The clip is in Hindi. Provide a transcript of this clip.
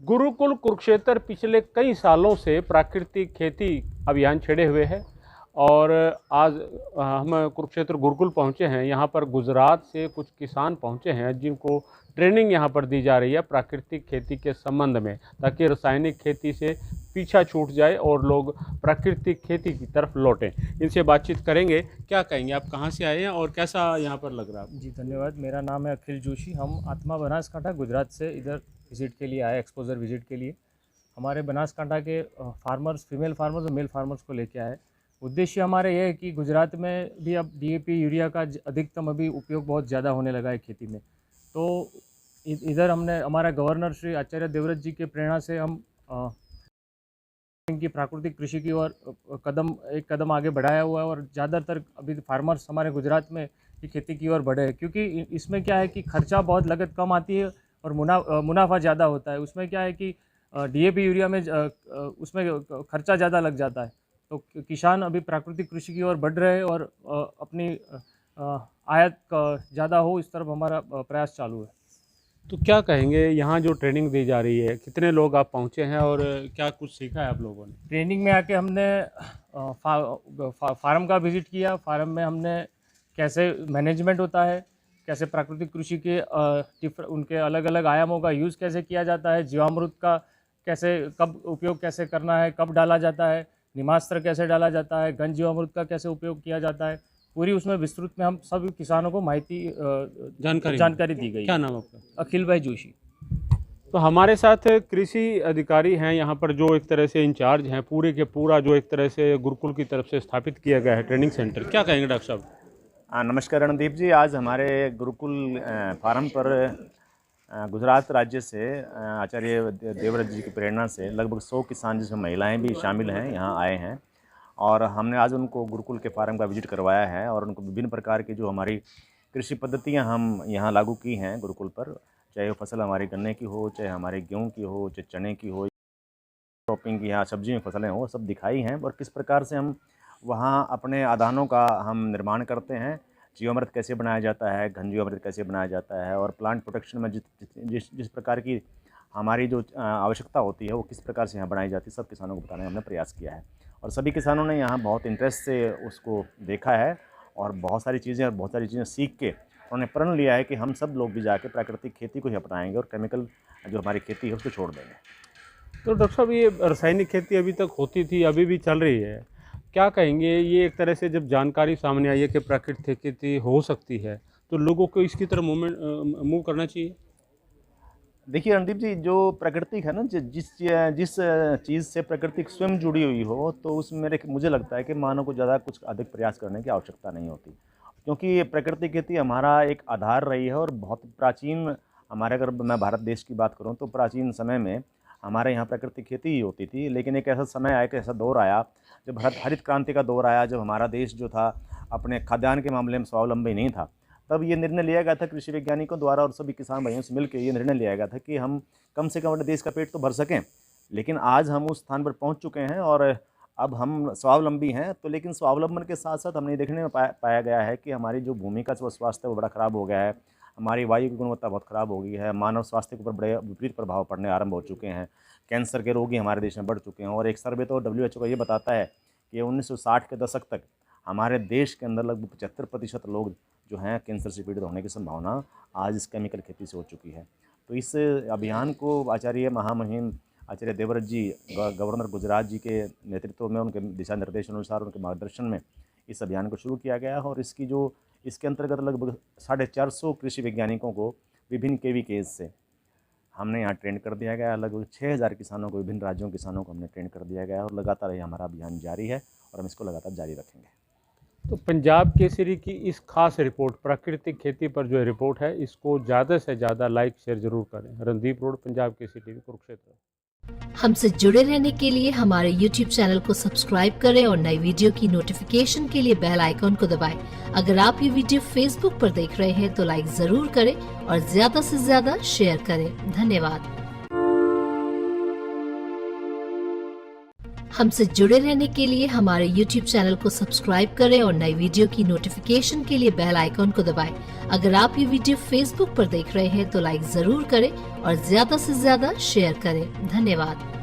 गुरुकुल कुरुक्षेत्र पिछले कई सालों से प्राकृतिक खेती अभियान छेड़े हुए है और आज हम कुरुक्षेत्र गुरुकुल पहुंचे हैं। यहाँ पर गुजरात से कुछ किसान पहुंचे हैं जिनको ट्रेनिंग यहाँ पर दी जा रही है प्राकृतिक खेती के संबंध में, ताकि रासायनिक खेती से पीछा छूट जाए और लोग प्राकृतिक खेती की तरफ लौटें। इनसे बातचीत करेंगे। क्या कहेंगे, आप कहाँ से आए हैं और कैसा यहाँ पर लग रहा है? जी धन्यवाद। मेरा नाम है अखिल जोशी। हम आत्मा बनासकांठा गुजरात से इधर विज़िट के लिए आए, एक्सपोजर विज़िट के लिए। हमारे बनासकांठा के फार्मर्स, फीमेल फार्मर्स और मेल फार्मर्स को लेके आए। उद्देश्य हमारे ये है कि गुजरात में भी अब डीएपी यूरिया का अधिकतम अभी उपयोग बहुत ज़्यादा होने लगा है खेती में। तो इधर हमने हमारा गवर्नर श्री आचार्य देवव्रत जी के प्रेरणा से हम की प्राकृतिक कृषि की ओर एक कदम आगे बढ़ाया हुआ है और ज़्यादातर अभी फार्मर्स हमारे गुजरात में की खेती की ओर बढ़े हैं, क्योंकि इसमें क्या है कि खर्चा बहुत, लागत कम आती है और मुनाफा ज़्यादा होता है। उसमें क्या है कि डीएपी यूरिया में उसमें खर्चा ज़्यादा लग जाता है। तो किसान अभी प्राकृतिक कृषि की ओर बढ़ रहे हैं और अपनी आयात ज़्यादा हो, इस तरफ हमारा प्रयास चालू है। तो क्या कहेंगे, यहाँ जो ट्रेनिंग दी जा रही है, कितने लोग आप पहुँचे हैं और क्या कुछ सीखा है आप लोगों ने? ट्रेनिंग में आके हमने फार्म का विज़िट किया। फार्म में हमने कैसे मैनेजमेंट होता है, कैसे प्राकृतिक कृषि के उनके अलग अलग आयामों का यूज़ कैसे किया जाता है, जीवामृत का कैसे कब उपयोग कैसे करना है, कब डाला जाता है, निमास्त्र कैसे डाला जाता है, घन जीवामृत का कैसे उपयोग किया जाता है, पूरी उसमें विस्तृत में हम सब किसानों को माहिती जानकारी दी गई। क्या नाम आपका? अखिल भाई जोशी। तो हमारे साथ कृषि अधिकारी हैं यहाँ पर, जो एक तरह से इंचार्ज हैं पूरे के पूरा, जो एक तरह से गुरुकुल की तरफ से स्थापित किया गया है ट्रेनिंग सेंटर। क्या कहेंगे डॉक्टर साहब? नमस्कार रणदीप जी। आज हमारे गुरुकुल फार्म पर गुजरात राज्य से आचार्य देवव्रत जी की प्रेरणा से लगभग 100 किसान, जिसमें महिलाएं भी शामिल हैं, यहाँ आए हैं और हमने आज उनको गुरुकुल के फार्म का विजिट करवाया है और उनको विभिन्न प्रकार की जो हमारी कृषि पद्धतियाँ हम यहाँ लागू की हैं गुरुकुल पर, चाहे वो फसल हमारी गन्ने की हो, चाहे हमारे गेहूँ की हो, चाहे चने की हो, क्रॉपिंग की या सब्जी में फसलें हो, सब दिखाई हैं और किस प्रकार से हम वहाँ अपने आदानों का हम निर्माण करते हैं, जीवामृत कैसे बनाया जाता है, घन जीवामृत कैसे बनाया जाता है और प्लांट प्रोटेक्शन में जिस प्रकार की हमारी जो आवश्यकता होती है वो किस प्रकार से यहाँ बनाई जाती है, सब किसानों को बताने का हमने प्रयास किया है। और सभी किसानों ने यहाँ बहुत इंटरेस्ट से उसको देखा है और बहुत सारी चीज़ें सीख के उन्होंने प्रण लिया है कि हम सब लोग भी जाके प्राकृतिक खेती को ही अपनाएंगे और केमिकल जो हमारी खेती है उसको छोड़ देंगे। तो डॉक्टर साहब, ये रासायनिक खेती अभी तक होती थी, अभी भी चल रही है, क्या कहेंगे? ये एक तरह से जब जानकारी सामने आई है कि प्राकृतिक खेती हो सकती है, तो लोगों को इसकी तरफ मूव करना चाहिए। देखिए रणदीप जी, जो प्राकृतिक है ना, जिस चीज़ से प्राकृतिक स्वयं जुड़ी हुई हो, तो उसमें मुझे लगता है कि मानव को ज़्यादा कुछ अधिक प्रयास करने की आवश्यकता नहीं होती, क्योंकि प्राकृतिक खेती हमारा एक आधार रही है और बहुत प्राचीन हमारे, अगर मैं भारत देश की बात करूं तो प्राचीन समय में हमारे यहाँ प्राकृतिक खेती ही होती थी। लेकिन एक ऐसा समय आया, एक ऐसा दौर आया जब हरित क्रांति का दौर आया, जब हमारा देश जो था अपने खाद्यान्न के मामले में स्वावलंबी नहीं था, तब ये निर्णय लिया गया था कृषि वैज्ञानिकों द्वारा और सभी किसान भाइयों से मिलकर ये निर्णय लिया गया था कि हम कम से कम अपने देश का पेट तो भर सकें। लेकिन आज हम उस स्थान पर पहुंच चुके हैं और अब हम स्वावलंबी हैं। तो लेकिन स्वावलंबन के साथ साथ हमने देखने में पाया गया है कि हमारी जो भूमि का स्वास्थ्य है वो बड़ा ख़राब हो गया है, हमारी वायु की गुणवत्ता बहुत ख़राब हो गई है, मानव स्वास्थ्य के ऊपर बड़े विपरीत प्रभाव पड़ने आरंभ हो चुके हैं, कैंसर के रोगी हमारे देश में बढ़ चुके हैं। और एक सर्वे तो WHO का ये बताता है कि 1960 के दशक तक हमारे देश के अंदर लगभग 75% लोग जो हैं कैंसर से पीड़ित होने की संभावना आज इस केमिकल खेती से हो चुकी है। तो इस अभियान को आचार्य महामहिम आचार्य देवव्रत जी, गवर्नर गुजरात जी के नेतृत्व में, उनके दिशा निर्देश अनुसार, उनके मार्गदर्शन में इस अभियान को शुरू किया गया है और इसके अंतर्गत लगभग 450 कृषि वैज्ञानिकों को विभिन्न KVKs से हमने यहाँ ट्रेन कर दिया गया है। लगभग 6000 किसानों को, विभिन्न राज्यों के किसानों को हमने ट्रेन कर दिया गया है और लगातार ये हमारा अभियान जारी है और हम इसको लगातार जारी रखेंगे। तो पंजाब केसरी की इस खास रिपोर्ट, प्राकृतिक खेती पर जो रिपोर्ट है, इसको ज़्यादा से ज़्यादा लाइक शेयर जरूर करें। Randeep road, Punjab Kesari TV, Kurukshetra. हमसे जुड़े रहने के लिए हमारे YouTube चैनल को सब्सक्राइब करें और नई वीडियो की नोटिफिकेशन के लिए बेल आइकॉन को दबाएं। अगर आप ये वीडियो Facebook पर देख रहे हैं तो लाइक जरूर करें और ज्यादा से ज्यादा शेयर करें। धन्यवाद। हमसे जुड़े रहने के लिए हमारे YouTube चैनल को सब्सक्राइब करें और नई वीडियो की नोटिफिकेशन के लिए बेल आइकॉन को दबाएं। अगर आप ये वीडियो Facebook पर देख रहे हैं तो लाइक जरूर करें और ज्यादा से ज्यादा शेयर करें। धन्यवाद।